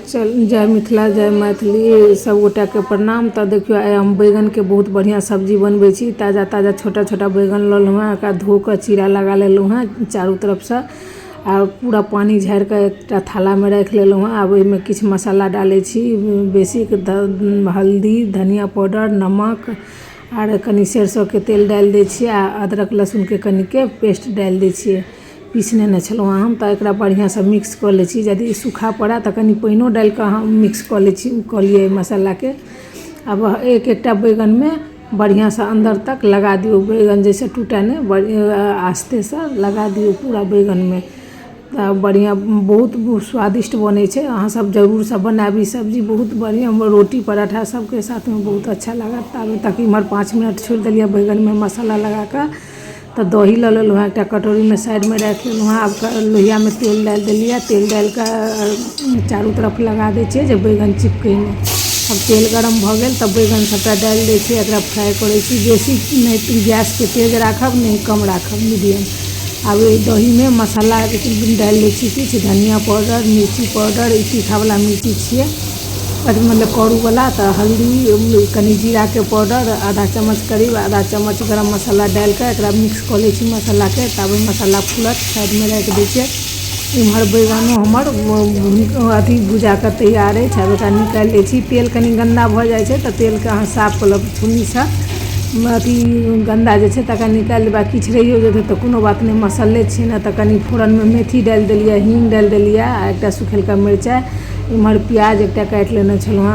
चल जय मिथिला जय मैथिली सब गोटा के प्रणाम। तो देखियो आइ हम बैगन के बहुत बढ़िया सब्जी बनबै छी। ताज़ा ताज़ा छोटा छोटा बैगन ललहुँ हेँ, ओकरा धो के चीरा लगा लेलहुँ हेँ चारू तरफ से आ पूरा पानी झाड़ के एक थाला में रख लेलहुँ हेँ। आब ओहिमे किछु मसाला डालै छी, बेसिक हल्दी, धनिया पाउडर, नमक आर कनी सरसों के तेल डालि दै छियै आ अदरक लहसुन के कनी के पेस्ट डालि दै छियै। पीसने नहीं छलहुँ हम तो एक बढ़िया से मिक्स कर ले छी। यदि सूखा पड़ा तो कनी पानिओ डाल के हम मिक्स कर ले छी लिए मसाला के। अब एक एकटा बैगन में बढ़िया से अंदर तक लगा दियो, बैगन जैसे टूटा नहीं, आस्ते से लगा दियो पूरा बैगन में। बढ़िया बहुत स्वादिष्ट बने छे। अहाँ सब जरूर से बनाबी, सब्जी बहुत बढ़िया रोटी पराठा सबके साथ में बहुत अच्छा लगा। तब तक इमहर 5 मिनट छोड़ दिलिए बैगन में मसाला लगा कर। तो दही ल लेलहुँ हेँ, एक कटोरी में साइड में रख लेलहुँ हेँ। अब लोहिया में तेल डाल दिलिए, तेल डाल कर चारों तरफ लगा दै छियै जे बैगन चिपके नहीं। अब तेल गरम भ गेल तब बैगन सबटा डाल दै छियै, एकरा फ्राई करै छी। बेसी नहीं गैस के तेज राखब नहीं कम राखब, मीडियम। अब दही में मसाला डाल दै छी, किछु धनिया पाउडर, मिर्ची पाउडर, तीखा वाला मिर्ची छियै मतलब करू वाला। तो हल्दी, कनी जीरा के पाउडर, आधा चम्मच करीब आधा चम्मच गरम मसाला डाल के एकरा मिक्स कर ले छी मसाला के। तब मसाला फूलत साइड में रख दै छियै। इम्हर बैगनो हमर अथी भुजा के तैयार है। अब एकरा निकाल ले छी। तेल कनी गंदा भ जाए छे तो तेल के अहाँ साफ कर लब छुन्नी से। अथी गंदा जे छे तकरा निकाल देबा, किछु रहियो जेतै तो कोनो बात नहीं, मसाले छे ना। तो कनी फोरन में मेथी डाल दिलिए, हींग डाल दिलिए आ एकटा सुखेलका मिरचाई। इम्हर प्याज एकटा काट लेने छलहुँ,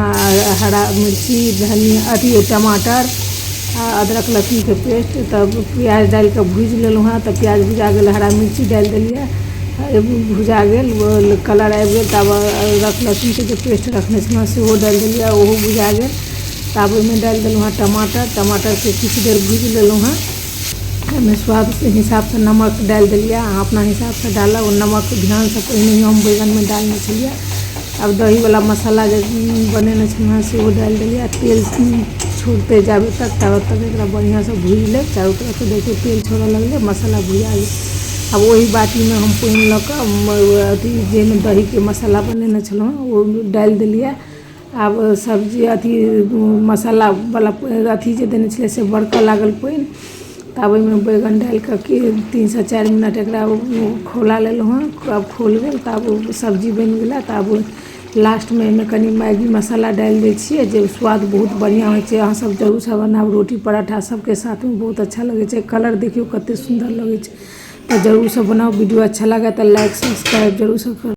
हरा मिर्ची, धनिया अथी टमाटर आ अदरक लहसुन के पेस्ट। तब प्याज डाल के भूज लेलहुँ हेँ। तो प्याज भुजा गेल, हरा मिर्ची डाल दिलिए, भुजा गेल, कलर आबि गेल। तब अदरक लहसुन के जो पेस्ट रखने छलहुँ सेहो डाल दिलिए, ओहो भुजा गेल। तब ओहिमे डाल देलहुँ हेँ टमाटर के किछु देर भूज लेलहुँ हेँ। एहिमे स्वाद के हिसाब से नमक डाल दिलिए, अहाँ अपना हिसाब से डालब। नमक ध्यान से पहिने हम बैगन में डालने छलिए। अब दही वाला मसाला जो बनेने छलहुँ सेहो डाल दिलिए। तेल छोड़ते जाबे तक तब तक एक बढ़िया से भूज ले चारों तरफ से। देखिए तेल छोड़े लगले, मसाला भुजा गेल। अब वही बाटी में हम पानी ल के अथी जेमे दही के मसाला बनेने छलहुँ वो डाल दिलिए। अब सब्जी अथी मसाला वाला अथी जे देने छले से बड़का लागल पानी। तब ओहिमे बैगन डाल के 3 से 4 मिनट एकरा खौला लेलहुँ हेँ। अब खोल गेल तब सब्जी बन गेल। तब लास्ट में एहिमे कनी मैगी मसाला डाल दै छियै, जे स्वाद बहुत बढ़िया होइ छै। अहाँ सब जरूर से बनाबू, रोटी पराठा सबके साथ में बहुत अच्छा लगे छै। कलर देखियो कते सुंदर लगे छै। तो जरूर से बनाओ। वीडियो अच्छा लगे तो लाइक सब्सक्राइब जरूर से कर।